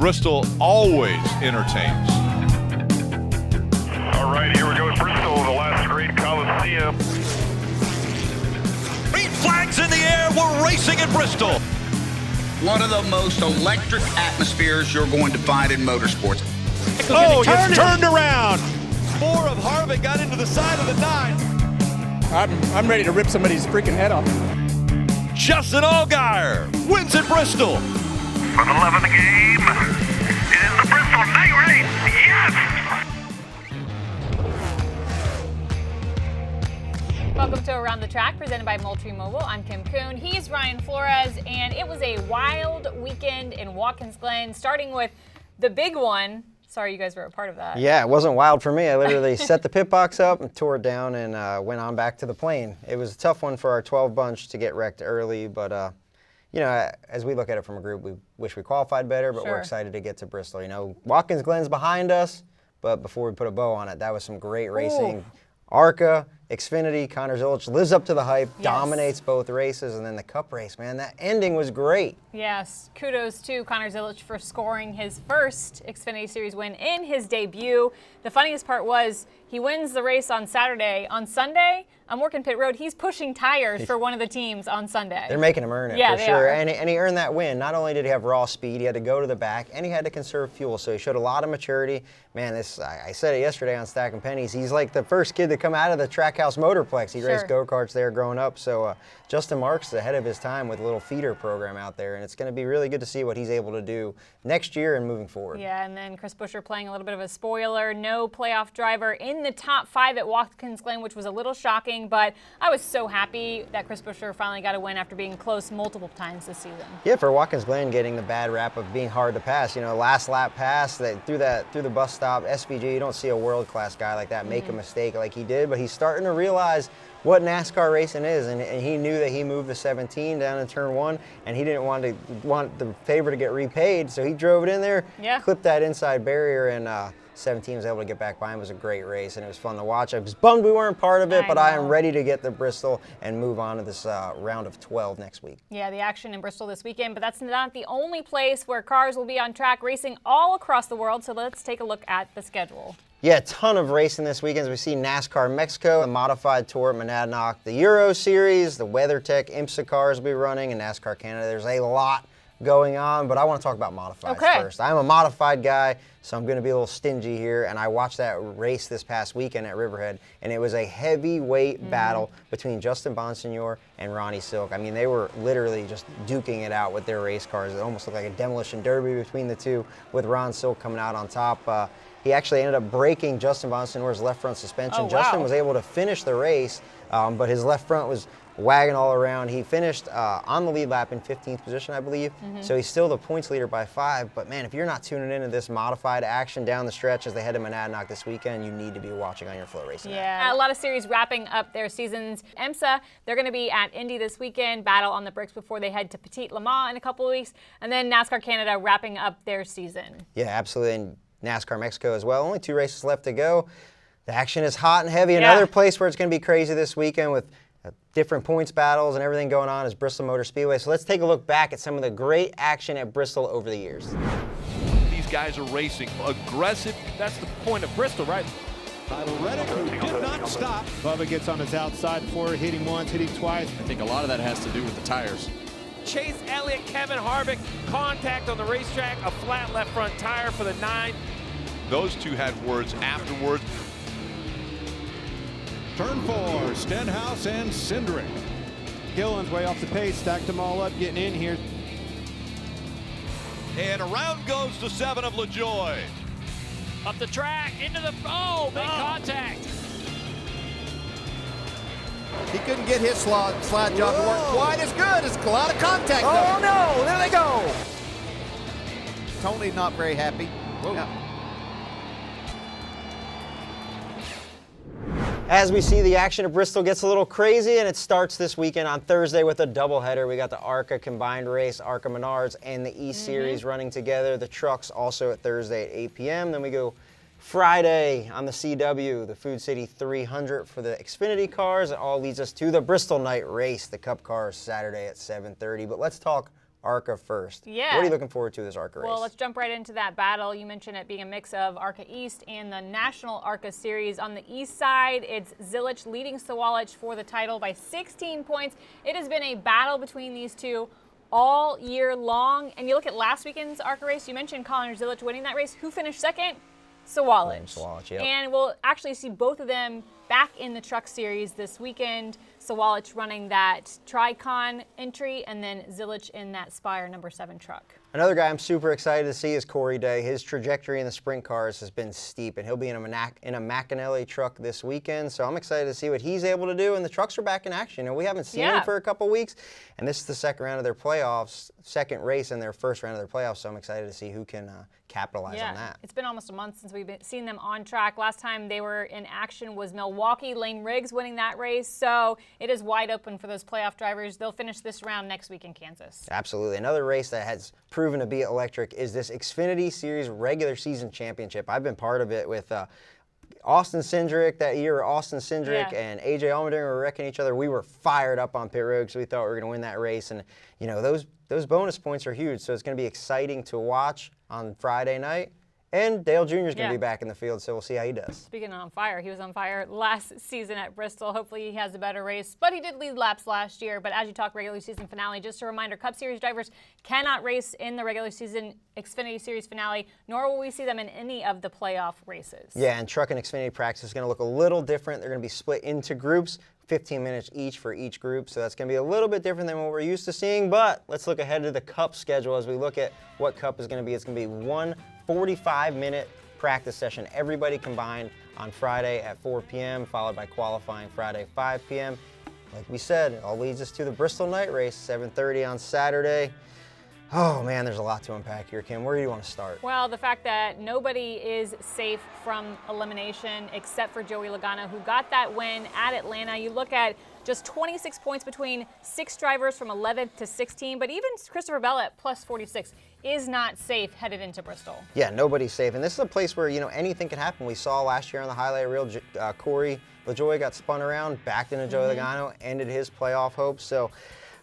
Bristol always entertains. All right, here we go. Bristol, the last great Coliseum. Green flags in the air. We're racing in Bristol. One of the most electric atmospheres you're going to find in motorsports. Oh, it's turned around. 4 of Harvick got into the side of the 9. I'm ready to rip somebody's freaking head off. Justin Allgaier wins at Bristol. For the love of the game, it is the Bristol night race. Yes! Welcome to Around the Track, presented by Moultrie Mobile. I'm Kim Coon. He's Ryan Flores, and it was a wild weekend in Watkins Glen, starting with the big one. Sorry you guys were a part of that. Yeah, it wasn't wild for me. I literally set the pit box up and tore it down and went on back to the plane. It was a tough one for our 12 bunch to get wrecked early, but you know, as we look at it from a group, we wish we qualified better, but Sure. We're excited to get to Bristol. You know, Watkins Glen's behind us, but before we put a bow on it, that was some great racing. Ooh. ARCA, Xfinity, Connor Zilic lives up to the hype, Yes. dominates both races, and then the Cup race, man, that ending was great. Yes, kudos to Connor Zilic for scoring his first Xfinity Series win in his debut. The funniest part was he wins the race on Saturday. On Sunday, I'm working pit road. He's pushing tires for one of the teams on Sunday. They're making him earn it, Yeah, for they sure. are. And he earned that win. Not only did he have raw speed, he had to go to the back, and he had to conserve fuel. So he showed a lot of maturity. Man, I said it yesterday on Stacking Pennies. He's like the first kid to come out of the Trackhouse Motorplex. He raced go-karts there growing up. So Justin Marks is ahead of his time with a little feeder program out there, and it's going to be really good to see what he's able to do next year and moving forward. Yeah, and then Chris Buescher playing a little bit of a spoiler. No playoff driver in the top 5 at Watkins Glen, which was a little shocking, but I was so happy that Chris Buescher finally got a win after being close multiple times this season. Yeah, for Watkins Glen getting the bad rap of being hard to pass. You know, last lap pass, through the bus stop, SVG, you don't see a world-class guy like that make a mistake like he did, but he's starting to realize what NASCAR racing is, and he knew that he moved the 17 down in turn 1, and he didn't want the favor to get repaid, so he drove it in there, clipped that inside barrier, and 17 was able to get back by him. It was a great race, and it was fun to watch. I was bummed we weren't part of it, but I am ready to get to Bristol and move on to this round of 12 next week. Yeah, the action in Bristol this weekend, but that's not the only place where cars will be on track racing all across the world, so let's take a look at the schedule. Yeah, a ton of racing this weekend. As we see NASCAR Mexico, the Modified Tour at Monadnock, the Euro Series, the WeatherTech IMSA cars will be running, and NASCAR Canada. There's a lot going on, but I want to talk about modifieds first. I'm a modified guy, so I'm going to be a little stingy here, and I watched that race this past weekend at Riverhead, and it was a heavyweight battle between Justin Bonsignor and Ronnie Silk. I mean, they were literally just duking it out with their race cars. It almost looked like a demolition derby between the two, with Ron Silk coming out on top. He actually ended up breaking Justin Bonsignor's left front suspension. Justin was able to finish the race, but his left front was wagging all around. He finished on the lead lap in 15th position, I believe. So he's still the points leader by 5. But man, if you're not tuning into this modified action down the stretch as they head to Monadnock this weekend, you need to be watching on your Flow Racing app. Yeah, a lot of series wrapping up their seasons. IMSA, they're going to be at Indy this weekend, battle on the bricks before they head to Petit Le Mans in a couple of weeks. And then NASCAR Canada wrapping up their season. Yeah, absolutely. And NASCAR Mexico as well. Only 2 races left to go. The action is hot and heavy. Another place where it's going to be crazy this weekend with different points battles and everything going on is Bristol Motor Speedway. So let's take a look back at some of the great action at Bristol over the years. These guys are racing aggressive. That's the point of Bristol, right? Tyler Reddick, who did not stop. Bubba gets on his outside before hitting once, hitting twice. I think a lot of that has to do with the tires. Chase Elliott, Kevin Harvick, contact on the racetrack, a flat left front tire for the 9. Those two had words afterwards. Turn 4, Stenhouse and Cindric. Gillen's way off the pace, stacked them all up, getting in here. And around goes the 7 of LaJoy. Up the track, into the, big contact. He couldn't get his slide job to work quite as good. It's a lot of contact. Oh no, there they go. Tony not very happy. As we see, the action at Bristol gets a little crazy, and it starts this weekend on Thursday with a doubleheader. We got the ARCA combined race, ARCA Menards, and the E-Series running together. The trucks also at Thursday at 8 p.m. Then we go Friday on the CW, the Food City 300 for the Xfinity cars. It all leads us to the Bristol night race, the Cup cars, Saturday at 7:30. But let's talk ARCA first. Yeah. What are you looking forward to this ARCA race? Well, let's jump right into that battle. You mentioned it being a mix of ARCA East and the National ARCA Series. On the east side, it's Zilich leading Sawalich for the title by 16 points. It has been a battle between these two all year long. And you look at last weekend's ARCA race, you mentioned Connor Zilich winning that race. Who finished second? Sawalich. Yep. And we'll actually see both of them back in the Truck Series this weekend. Sawalich running that Tri-Con entry, and then Zilich in that Spire number 7 truck. Another guy I'm super excited to see is Corey Day. His trajectory in the sprint cars has been steep, and he'll be in a McAnally truck this weekend. So I'm excited to see what he's able to do. And the trucks are back in action. And we haven't seen them for a couple weeks. And this is the second round of their playoffs, second race in their first round of their playoffs. So I'm excited to see who can capitalize on that. It's been almost a month since we've seen them on track. Last time they were in action was Milwaukee. Lane Riggs winning that race. So it is wide open for those playoff drivers. They'll finish this round next week in Kansas. Absolutely. Another race that has proven to be electric is this Xfinity Series regular season championship. I've been part of it with Austin Cindric that year. Austin Cindric and AJ Allmendinger were wrecking each other. We were fired up on pit road because we thought we were going to win that race. And, you know, those bonus points are huge. So it's going to be exciting to watch on Friday night. And Dale Jr. is going to be back in the field, so we'll see how he does. Speaking of on fire, he was on fire last season at Bristol. Hopefully he has a better race, but he did lead laps last year. But as you talk regular season finale, just a reminder, Cup Series drivers cannot race in the regular season Xfinity Series finale, nor will we see them in any of the playoff races. Yeah, and Truck and Xfinity practice is going to look a little different. They're going to be split into groups, 15 minutes each for each group, so that's going to be a little bit different than what we're used to seeing. But let's look ahead to the Cup schedule as we look at what Cup is going to be. It's going to be one 45-minute practice session, everybody combined on Friday at 4 p.m., followed by qualifying Friday 5 p.m. Like we said, it all leads us to the Bristol night race, 7:30 on Saturday. Oh man, there's a lot to unpack here, Kim. Where do you want to start? Well, the fact that nobody is safe from elimination except for Joey Logano, who got that win at Atlanta. You look at just 26 points between 6 drivers from 11th to 16, but even Christopher Bell at plus 46 is not safe headed into Bristol. Yeah, nobody's safe. And this is a place where, you know, anything can happen. We saw last year on the highlight reel, Corey LaJoie got spun around, backed into Joey Logano, ended his playoff hopes. So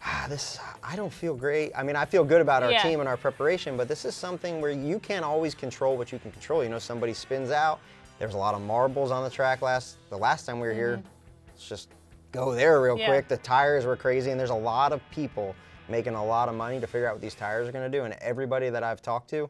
I don't feel great. I mean, I feel good about our team and our preparation, but this is something where you can't always control what you can control. You know, somebody spins out. There's a lot of marbles on the track the last time we were here. Let's just go there real quick. The tires were crazy, and there's a lot of people making a lot of money to figure out what these tires are going to do, and everybody that I've talked to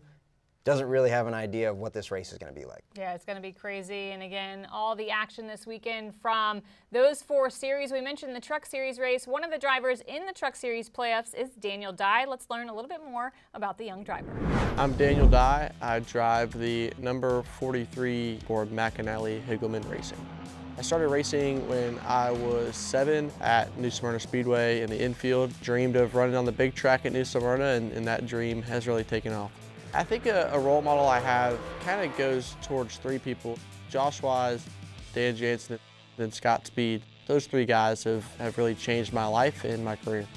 doesn't really have an idea of what this race is going to be like. Yeah, it's going to be crazy. And again, all the action this weekend from those 4 series. We mentioned the Truck Series race. One of the drivers in the Truck Series playoffs is Daniel Dye. Let's learn a little bit more about the young driver. I'm Daniel Dye. I drive the number 43 for McAnally Higgleman Racing. I started racing when I was 7 at New Smyrna Speedway in the infield. Dreamed of running on the big track at New Smyrna, and that dream has really taken off. I think a role model I have kind of goes towards 3 people: Josh Wise, Dan Jansen, and Scott Speed. Those 3 guys have really changed my life and my career.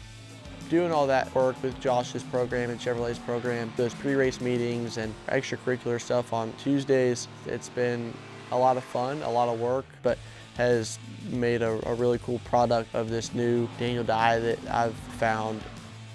Doing all that work with Josh's program and Chevrolet's program, those pre-race meetings and extracurricular stuff on Tuesdays, it's been a lot of fun, a lot of work, but has made a really cool product of this new Daniel Dye that I've found.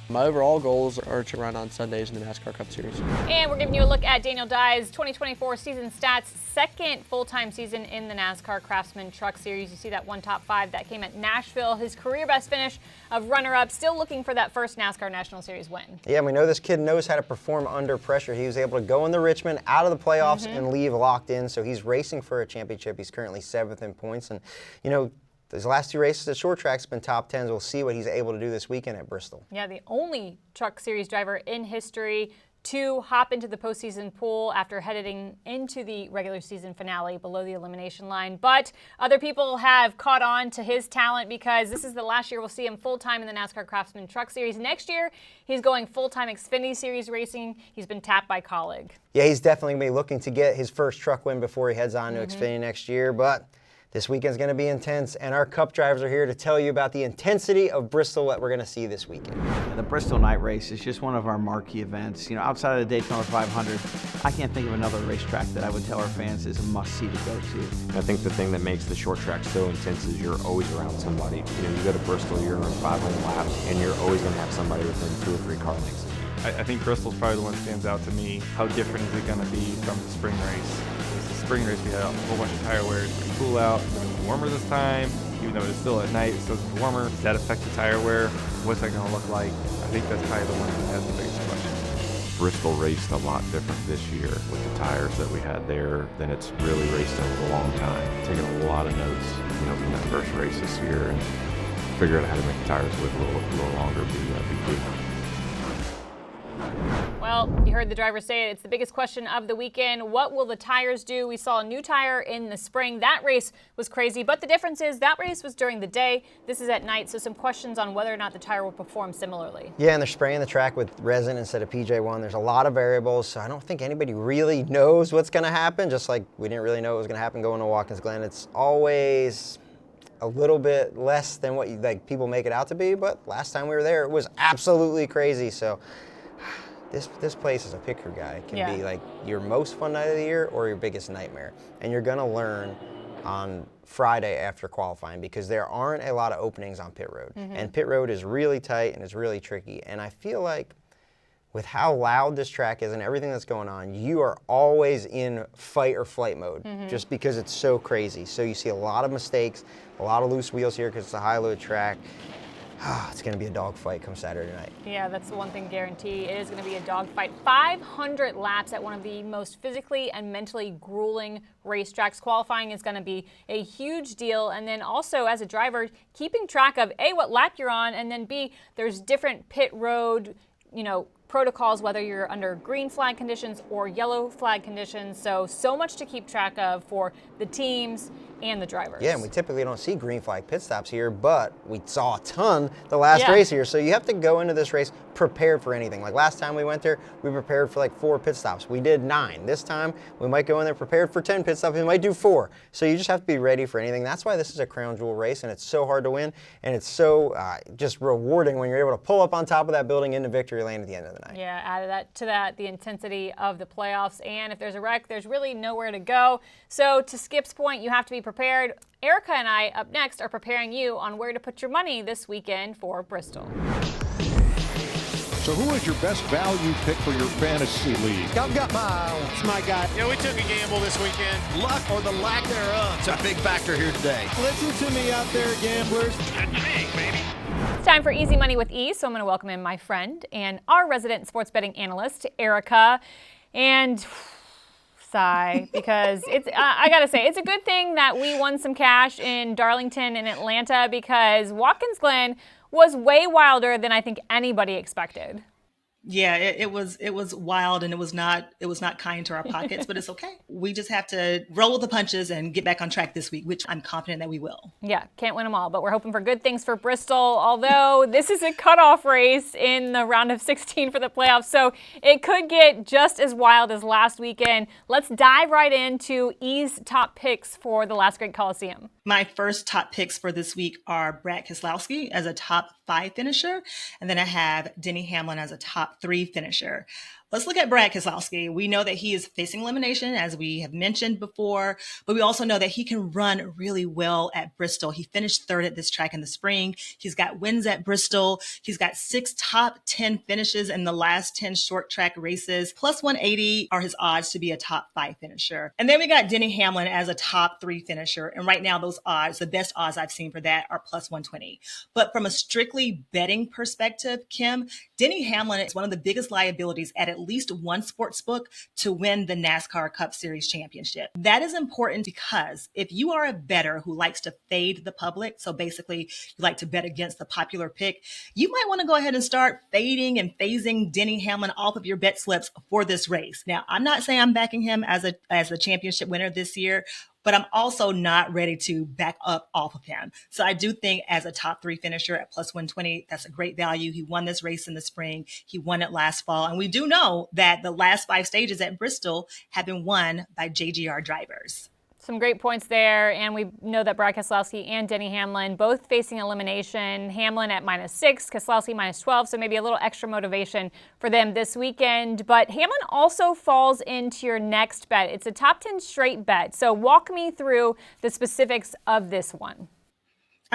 My overall goals are to run on Sundays in the NASCAR Cup Series. And we're giving you a look at Daniel Dye's 2024 season stats, second full-time season in the NASCAR Craftsman Truck Series. You see that one top 5 that came at Nashville. His career best finish of runner-up, still looking for that first NASCAR National Series win. Yeah, we know this kid knows how to perform under pressure. He was able to go in the Richmond, out of the playoffs, and leave locked in. So he's racing for a championship. He's currently 7th in points. And, you know, these last 2 races at short track's been top 10s. We'll see what he's able to do this weekend at Bristol. Yeah, the only Truck Series driver in history to hop into the postseason pool after heading into the regular season finale below the elimination line. But other people have caught on to his talent because this is the last year we'll see him full-time in the NASCAR Craftsman Truck Series. Next year, he's going full-time Xfinity Series racing. He's been tapped by Colleague. Yeah, he's definitely going to be looking to get his first truck win before he heads on to Xfinity next year. But this weekend's going to be intense, and our Cup drivers are here to tell you about the intensity of Bristol that we're going to see this weekend. The Bristol night race is just one of our marquee events. You know, outside of the Daytona 500, I can't think of another racetrack that I would tell our fans is a must-see to go to. I think the thing that makes the short track so intense is you're always around somebody. You know, you go to Bristol, you're in a 5-lane lap, and you're always going to have somebody within 2 or 3 car lengths. I think Bristol's probably the one that stands out to me. How different is it going to be from the spring race? Because the spring race we had a whole bunch of tire wear. It's pretty cool out. It's going to be warmer this time. Even though it's still at night, it's still warmer. Does that affect the tire wear? What's that going to look like? I think that's probably the one that has the biggest question. Bristol raced a lot different this year with the tires that we had there than it's really raced in a long time. Taking a lot of notes, from that first race this year and figure out how to make the tires live a little longer be key. Well, you heard the driver say it. It's the biggest question of the weekend. What will the tires do? We saw a new tire in the spring. That race was crazy, but the difference is that race was during the day. This is at night, so some questions on whether or not the tire will perform similarly. Yeah, and they're spraying the track with resin instead of PJ1. There's a lot of variables, so I don't think anybody really knows what's going to happen, just like we didn't really know what was going to happen going to Watkins Glen. It's always a little bit less than what people make it out to be, but last time we were there, it was absolutely crazy. So this place is a picker guy. It can be like your most fun night of the year or your biggest nightmare. And you're going to learn on Friday after qualifying because there aren't a lot of openings on pit road. And pit road is really tight and it's really tricky. And I feel like with how loud this track is and everything that's going on, you are always in fight or flight mode just because it's so crazy. So you see a lot of mistakes, a lot of loose wheels here because it's a high load track. It's going to be a dogfight come Saturday night. Yeah, that's the one thing guaranteed. It is going to be a dogfight. 500 laps at one of the most physically and mentally grueling racetracks. Qualifying is going to be a huge deal. And then also, as a driver, keeping track of A, what lap you're on, and then B, there's different pit road, protocols, whether you're under green flag conditions or yellow flag conditions. So much to keep track of for the teams and the drivers. Yeah, and we typically don't see green flag pit stops here, but we saw a ton the last race here. So you have to go into this race prepared for anything. Like last time we went there, we prepared for like 4 pit stops. We did 9. This time, we might go in there prepared for 10 pit stops. We might do 4. So you just have to be ready for anything. That's why this is a crown jewel race, and it's so hard to win, and it's so just rewarding when you're able to pull up on top of that building into victory lane at the end of the night. Yeah, add to that, the intensity of the playoffs, and if there's a wreck, there's really nowhere to go. So to Skip's point, you have to be prepared. Erica and I, up next, are preparing you on where to put your money this weekend for Bristol. So who is your best value pick for your fantasy league? I've got my guy. Yeah, we took a gamble this weekend. Luck or the lack thereof. It's a big factor here today. Listen to me out there, gamblers. That's me, baby. It's time for Easy Money with E, so I'm going to welcome in my friend and our resident sports betting analyst, Erica. And sigh, because I got to say, it's a good thing that we won some cash in Darlington and Atlanta because Watkins Glen was way wilder than I think anybody expected. Yeah, it was wild, and it was not kind to our pockets, but it's okay. We just have to roll with the punches and get back on track this week, which I'm confident that we will. Yeah, can't win them all, but we're hoping for good things for Bristol, although this is a cutoff race in the round of 16 for the playoffs, so it could get just as wild as last weekend. Let's dive right into E's top picks for the Last Great Coliseum. My first top picks for this week are Brad Keselowski as a top 5 finisher, and then I have Denny Hamlin as a top 3 finisher. Let's look at Brad Keselowski. We know that he is facing elimination, as we have mentioned before, but we also know that he can run really well at Bristol. He finished 3rd at this track in the spring. He's got wins at Bristol. He's got 6 top 10 finishes in the last 10 short track races. Plus 180 are his odds to be a top 5 finisher. And then we got Denny Hamlin as a top 3 finisher. And right now those odds, the best odds I've seen for that are plus 120. But from a strictly betting perspective, Kim, Denny Hamlin is one of the biggest liabilities at least one sports book to win the NASCAR Cup Series championship. That is important because if you are a bettor who likes to fade the public, so basically you like to bet against the popular pick, you might want to go ahead and start fading and phasing Denny Hamlin off of your bet slips for this race. Now, I'm not saying I'm backing him as a championship winner this year, but I'm also not ready to back up off of him. So I do think as a top 3 finisher at plus 120, that's a great value. He won this race in the spring. He won it last fall. And we do know that the last 5 stages at Bristol have been won by JGR drivers. Some great points there, and we know that Brad Keselowski and Denny Hamlin both facing elimination. Hamlin at -6, Keselowski -12, so maybe a little extra motivation for them this weekend. But Hamlin also falls into your next bet. It's a top 10 straight bet. So walk me through the specifics of this one.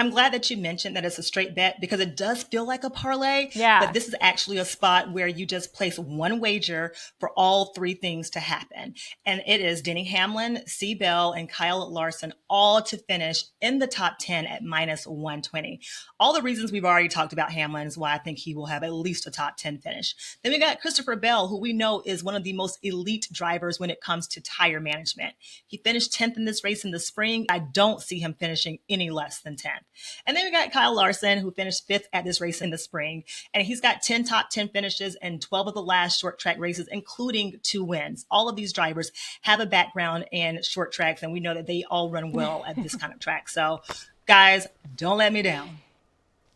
I'm glad that you mentioned that it's a straight bet because it does feel like a parlay. Yeah. But this is actually a spot where you just place one wager for all three things to happen. And it is Denny Hamlin, C. Bell, and Kyle Larson all to finish in the top 10 at minus 120. All the reasons we've already talked about Hamlin is why I think he will have at least a top 10 finish. Then we got Christopher Bell, who we know is one of the most elite drivers when it comes to tire management. He finished 10th in this race in the spring. I don't see him finishing any less than 10th. And then we got Kyle Larson, who finished 5th at this race in the spring. And he's got 10 top 10 finishes in 12 of the last short track races, including 2 wins. All of these drivers have a background in short tracks, and we know that they all run well at this kind of track. So, guys, don't let me down.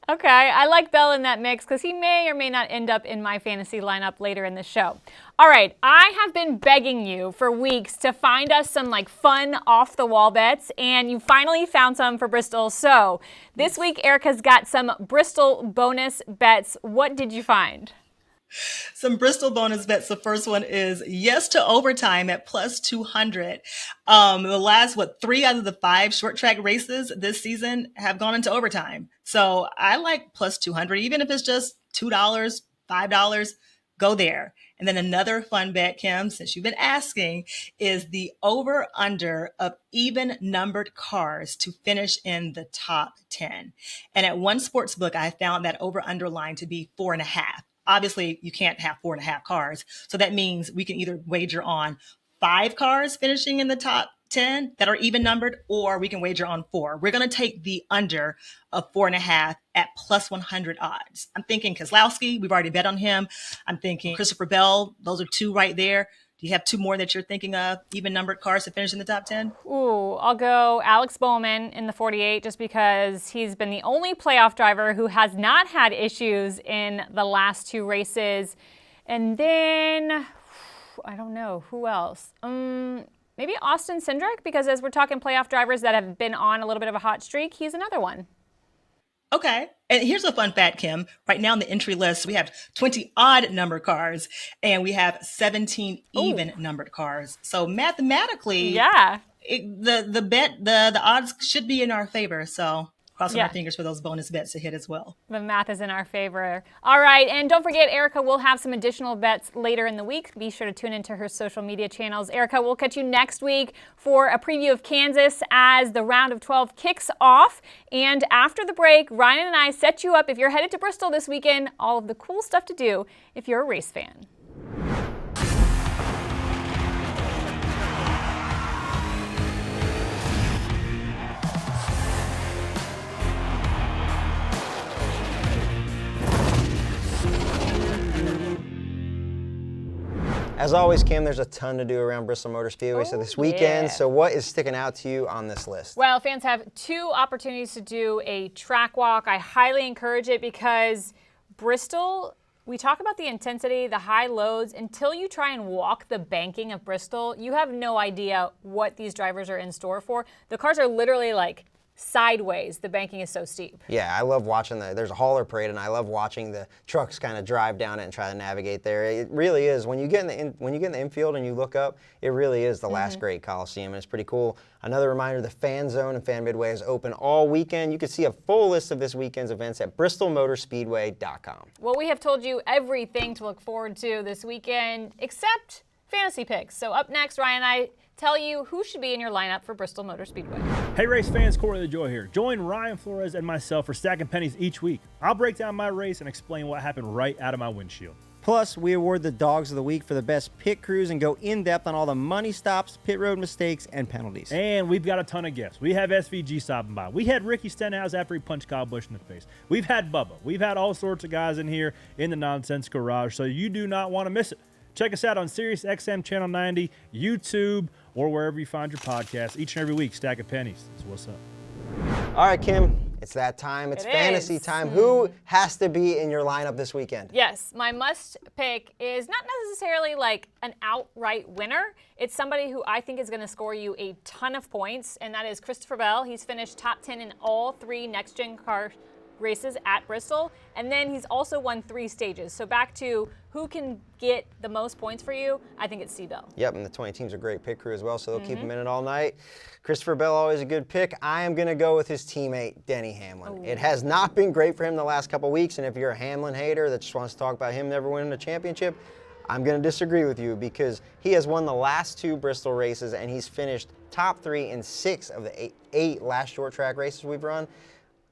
Okay, I like Bell in that mix because he may or may not end up in my fantasy lineup later in the show. All right, I have been begging you for weeks to find us some like fun off-the-wall bets, and you finally found some for Bristol. So this week, Erica's got some Bristol bonus bets. What did you find? Some Bristol bonus bets. The first one is yes to overtime at plus 200. The last, 3 out of the 5 short track races this season have gone into overtime. So I like plus 200, even if it's just $2, $5, go there. And then another fun bet, Kim, since you've been asking, is the over-under of even numbered cars to finish in the top 10. And at one sports book, I found that over-under line to be 4.5. Obviously, you can't have 4.5 cars. So that means we can either wager on 5 cars finishing in the top 10 that are even numbered, or we can wager on 4. We're going to take the under of 4.5 at plus 100 odds. I'm thinking Keselowski, we've already bet on him. I'm thinking Christopher Bell. Those are 2 right there. Do you have 2 more that you're thinking of, even numbered cars to finish in the top 10? Ooh, I'll go Alex Bowman in the 48 just because he's been the only playoff driver who has not had issues in the last 2 races. And then, I don't know, who else? Maybe Austin Cindric, because as we're talking playoff drivers that have been on a little bit of a hot streak, he's another one. Okay. And here's a fun fact, Kim. Right now on the entry list, we have 20 odd numbered cars and we have 17 even numbered cars. So mathematically, yeah, the odds should be in our favor. So crossing our fingers for those bonus bets to hit as well. The math is in our favor. All right, and don't forget, Erica will have some additional bets later in the week. Be sure to tune into her social media channels. Erica, we'll catch you next week for a preview of Kansas as the round of 12 kicks off. And after the break, Ryan and I set you up, if you're headed to Bristol this weekend, all of the cool stuff to do if you're a race fan. As always, Kim, there's a ton to do around Bristol Motor Speedway this weekend. So what is sticking out to you on this list? Well, fans have 2 opportunities to do a track walk. I highly encourage it because Bristol, we talk about the intensity, the high loads. Until you try and walk the banking of Bristol, you have no idea what these drivers are in store for. The cars are literally like sideways. The banking is so steep. Yeah, I love watching there's a hauler parade, and I love watching the trucks kind of drive down it and try to navigate there. It really is. When you get in the infield and you look up, it really is the last great Coliseum, and it's pretty cool. Another reminder, the Fan Zone and Fan Midway is open all weekend. You can see a full list of this weekend's events at bristolmotorspeedway.com. Well, we have told you everything to look forward to this weekend except fantasy picks. So up next, Ryan and I tell you who should be in your lineup for Bristol Motor Speedway. Hey race fans, Corey LaJoy here. Join Ryan, Flores, and myself for Stacking Pennies each week. I'll break down my race and explain what happened right out of my windshield. Plus, we award the Dogs of the Week for the best pit crews and go in-depth on all the money stops, pit road mistakes, and penalties. And we've got a ton of guests. We have SVG stopping by. We had Ricky Stenhouse after he punched Kyle Busch in the face. We've had Bubba. We've had all sorts of guys in here in the Nonsense Garage, so you do not want to miss it. Check us out on Sirius XM Channel 90, YouTube, or wherever you find your podcast. Each and every week, Stacking Pennies. That's what's up. All right, Kim, it's that time. It's fantasy time. Who has to be in your lineup this weekend? Yes, my must pick is not necessarily like an outright winner. It's somebody who I think is going to score you a ton of points, and that is Christopher Bell. He's finished top 10 in all 3 next-gen car races at Bristol, and then he's also won 3 stages. So back to who can get the most points for you, I think it's C-Bell. Yep, and the 20 team's a great pit crew as well, so they'll keep him in it all night. Christopher Bell, always a good pick. I am going to go with his teammate, Denny Hamlin. It has not been great for him the last couple weeks, and if you're a Hamlin hater that just wants to talk about him never winning a championship, I'm going to disagree with you because he has won the last 2 Bristol races, and he's finished top 3 in 6 of the 8 last short track races we've run.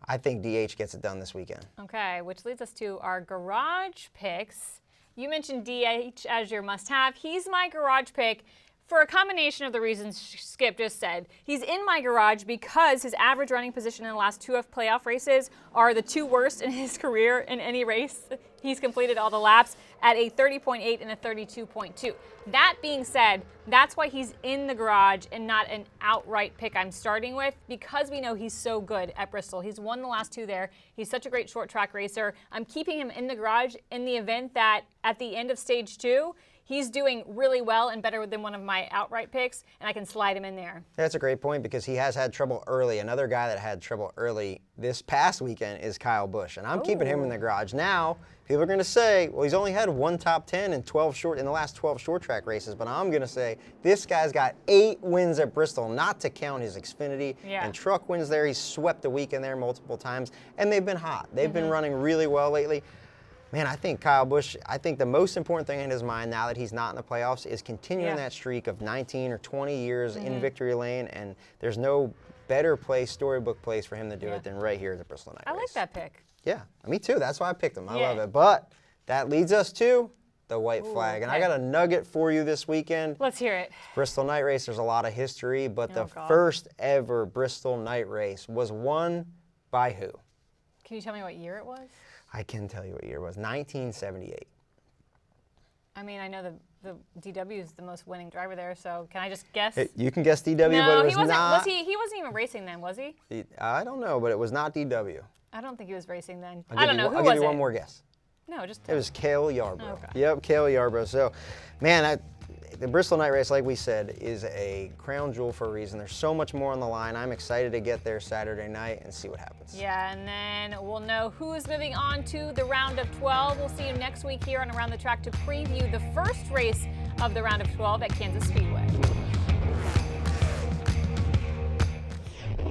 I think DH gets it done this weekend. Okay, which leads us to our garage picks. You mentioned DH as your must-have. He's my garage pick for a combination of the reasons Skip just said. He's in my garage because his average running position in the last 2 playoff races are the 2 worst in his career in any race. He's completed all the laps at a 30.8 and a 32.2. That being said, that's why he's in the garage and not an outright pick I'm starting with, because we know he's so good at Bristol. He's won the last 2 there. He's such a great short track racer. I'm keeping him in the garage in the event that at the end of stage 2, he's doing really well and better than one of my outright picks, and I can slide him in there. That's a great point because he has had trouble early. Another guy that had trouble early this past weekend is Kyle Busch, and I'm keeping him in the garage. Now, people are going to say, well, he's only had 1 top 10 in the last 12 short track races, but I'm going to say this guy's got 8 wins at Bristol, not to count his Xfinity and truck wins there. He's swept the weekend there multiple times, and they've been hot. They've been running really well lately. Man, I think Kyle Busch, I think the most important thing in his mind now that he's not in the playoffs is continuing that streak of 19 or 20 years in victory lane, and there's no better place, storybook place for him to do it than right here at the Bristol Night Race. I like that pick. Yeah, me too. That's why I picked him. I love it. But that leads us to the white flag, and I got a nugget for you this weekend. Let's hear it. Bristol Night Race, there's a lot of history, but the first ever Bristol Night Race was won by who? Can you tell me what year it was? I can tell you what year it was, 1978. I mean, I know the DW is the most winning driver there, so can I just guess? You can guess DW, but it was not. He wasn't even racing then, was he? I don't know, but it was not DW. I don't think he was racing then. I don't know. Who was it? I'll give you one more guess. No, just it was Cale Yarborough. Okay. Yep, Cale Yarborough. So, man, the Bristol Night Race, like we said, is a crown jewel for a reason. There's so much more on the line. I'm excited to get there Saturday night and see what happens. Yeah, and then we'll know who's moving on to the round of 12. We'll see you next week here on Around the Track to preview the first race of the round of 12 at Kansas Speedway.